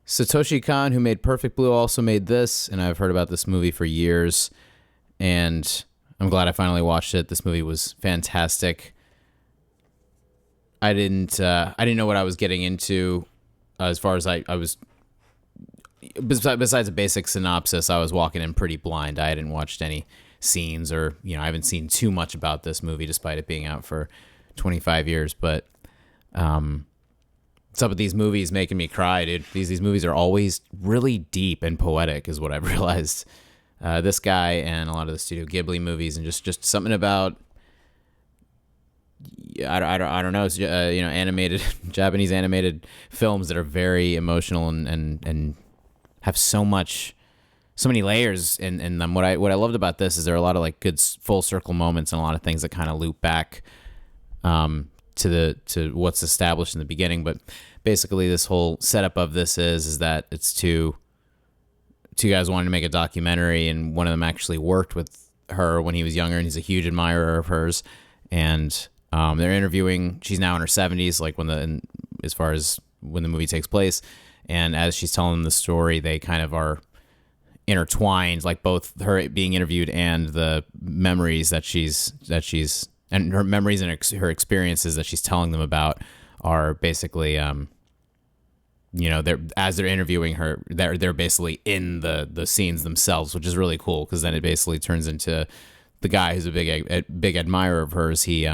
Satoshi Kon, who made Perfect Blue, also made this, and I've heard about this movie for years, and I'm glad I finally watched it. This movie was fantastic. I didn't know what I was getting into as far as I was. Besides a basic synopsis, I was walking in pretty blind. I hadn't watched any scenes, or I haven't seen too much about this movie, despite it being out for 25 years. But what's up with these movies making me cry, dude? These movies are always really deep and poetic, is what I've realized. This guy and a lot of the Studio Ghibli movies, and just something about. I don't know. It's animated Japanese animated films that are very emotional and have so many layers in them. What I loved about this is there are a lot of like good full circle moments and a lot of things that kind of loop back to what's established in the beginning. But basically, this whole setup of this is that it's two guys wanting to make a documentary, and one of them actually worked with her when he was younger, and he's a huge admirer of hers, and they're interviewing. She's now in her 70s, like as far as when the movie takes place, and as she's telling them the story, they kind of are intertwined, like both her being interviewed and the memories that she's and her memories and her experiences that she's telling them about are basically they're interviewing her, they're basically in the scenes themselves, which is really cool, because then it basically turns into the guy who's a big admirer of hers. He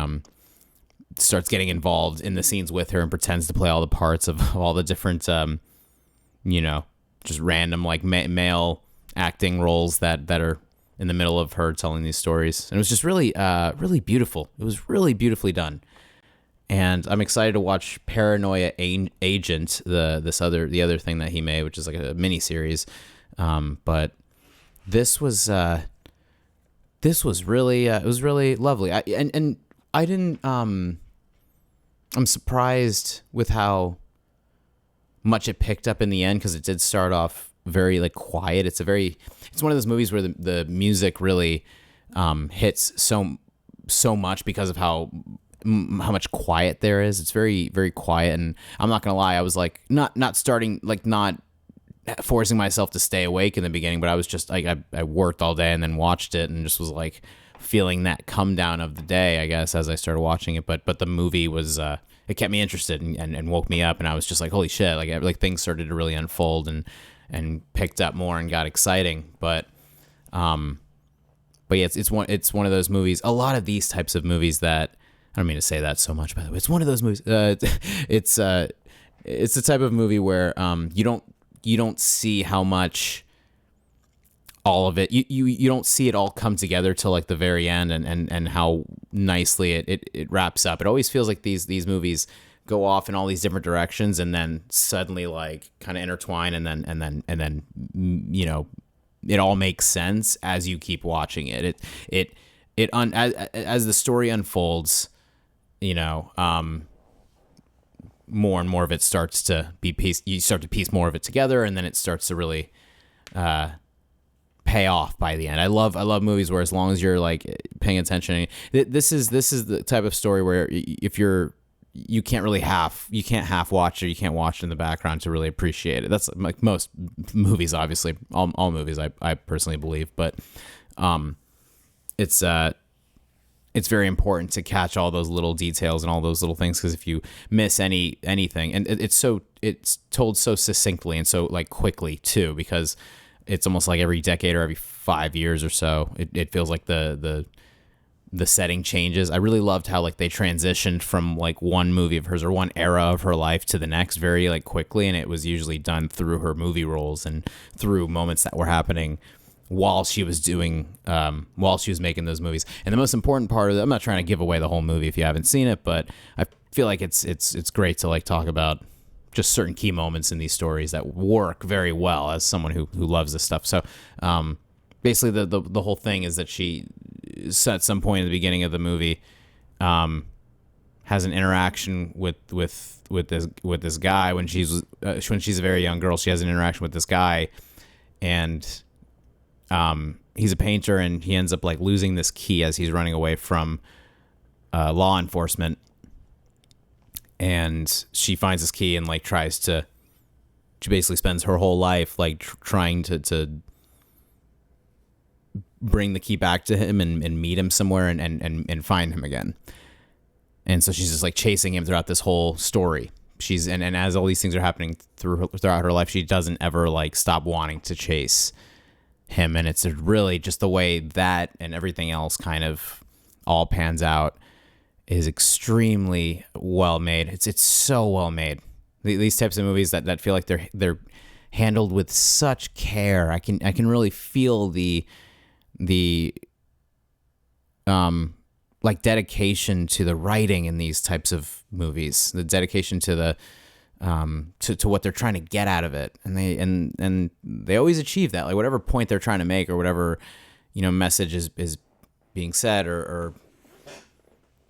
starts getting involved in the scenes with her and pretends to play all the parts of all the different just random like male acting roles that are in the middle of her telling these stories. And it was just really really beautiful. It was really beautifully done. And I'm excited to watch Paranoia Agent, the other thing that he made, which is like a mini series. But this was really it was really lovely. I didn't I'm surprised with how much it picked up in the end, because it did start off very like quiet. It's one of those movies where the music really hits so much because of how much quiet there is. It's very, very quiet, and I'm not gonna lie, I was like not forcing myself to stay awake in the beginning, but I was just like I worked all day and then watched it and just was like feeling that come down of the day, I guess, as I started watching it. But the movie was it kept me interested and woke me up, and I was just like, holy shit, like things started to really unfold and picked up more and got exciting. But yeah, it's one of those movies. A lot of these types of movies that, I don't mean to say that so much, by the way, it's one of those movies. It's the type of movie where you don't see how much all of it, you don't see it all come together till like the very end, and how nicely it wraps up. It always feels like these movies go off in all these different directions and then suddenly like kind of intertwine, and then it all makes sense as you keep watching it. As the story unfolds, more and more of it starts to be pieced. You start to piece more of it together, and then it starts to really pay off by the end. I love movies where, as long as you're like paying attention, this is the type of story where if you can't half watch it. You can't watch it in the background to really appreciate it. That's like most movies, obviously, all movies, I personally believe, but it's very important to catch all those little details and all those little things, because if you miss anything, and it's told so succinctly and so like quickly too, because it's almost like every decade or every 5 years or so, it feels like the setting changes. I really loved how like they transitioned from like one movie of hers or one era of her life to the next very like quickly, and it was usually done through her movie roles and through moments that were happening while she was making those movies. And the most important part of it, I'm not trying to give away the whole movie if you haven't seen it, but I feel like it's great to like talk about just certain key moments in these stories that work very well as someone who loves this stuff. So basically the whole thing is that she, at some point in the beginning of the movie, has an interaction with this guy when she's a very young girl. She has an interaction with this guy, and he's a painter, and he ends up like losing this key as he's running away from law enforcement. And she finds this key and like tries to she basically spends her whole life like trying to bring the key back to him and meet him somewhere and find him again. And so she's just like chasing him throughout this whole story. She's and as all these things are happening throughout her life, she doesn't ever like stop wanting to chase him. And it's really just the way that and everything else kind of all pans out is extremely well made. It's so well made. These types of movies that feel like they're handled with such care. I can really feel the like dedication to the writing in these types of movies, the dedication to the to what they're trying to get out of it, and they always achieve that. Like whatever point they're trying to make, or whatever message is being said, or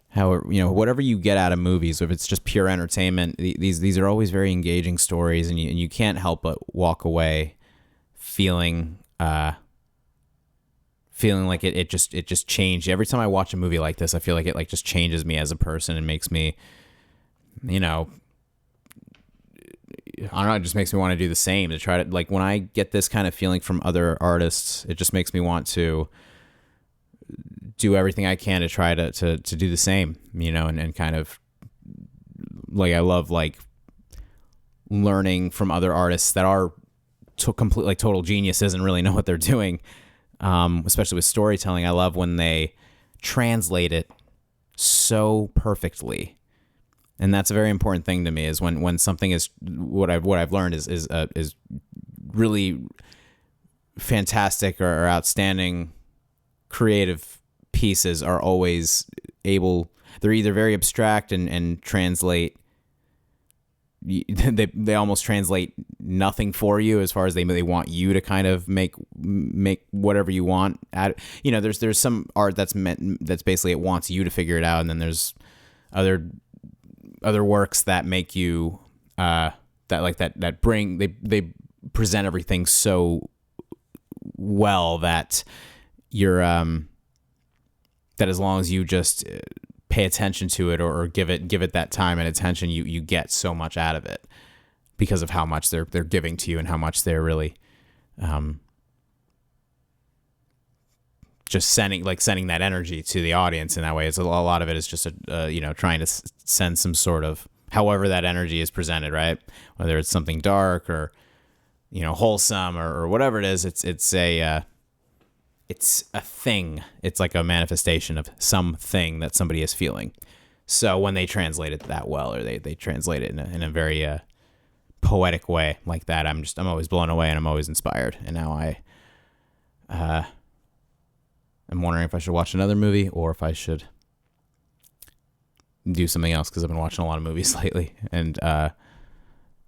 how whatever you get out of movies, if it's just pure entertainment, these are always very engaging stories, and you can't help but walk away feeling like it just changed. Every time I watch a movie like this, I feel like it like just changes me as a person and makes me, I don't know, it just makes me want to do the same, to try to, like, when I get this kind of feeling from other artists, it just makes me want to do everything I can to try to do the same, and kind of, like, I love, like, learning from other artists that are complete, like, total geniuses and really know what they're doing, especially with storytelling. I love when they translate it so perfectly. And that's a very important thing to me, is when something is what I've learned is really fantastic or outstanding creative pieces are always able. They're either very abstract and translate. They almost translate nothing for you, as far as they want you to kind of make whatever you want. There's some art that's basically it wants you to figure it out, and then there's other works that make you that bring they present everything so well that you're that as long as you just pay attention to it or give it that time and attention, you get so much out of it because of how much they're giving to you and how much they're really just sending that energy to the audience. In that way, it's a lot of it is just trying to send some sort of, however that energy is presented, right? Whether it's something dark or wholesome or whatever it is, it's a thing. It's like a manifestation of something that somebody is feeling. So when they translate it that well, or they translate it in a very poetic way like that, I'm always blown away, and I'm always inspired. And now I'm wondering if I should watch another movie or if I should do something else, because I've been watching a lot of movies lately, and I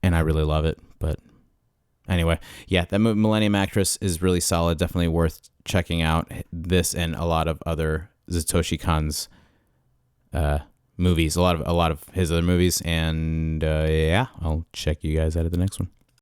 really love it. But anyway, yeah, that Millennium Actress is really solid. Definitely worth checking out. This and a lot of other Satoshi Kon's movies, a lot of his other movies, and yeah, I'll check you guys out at the next one.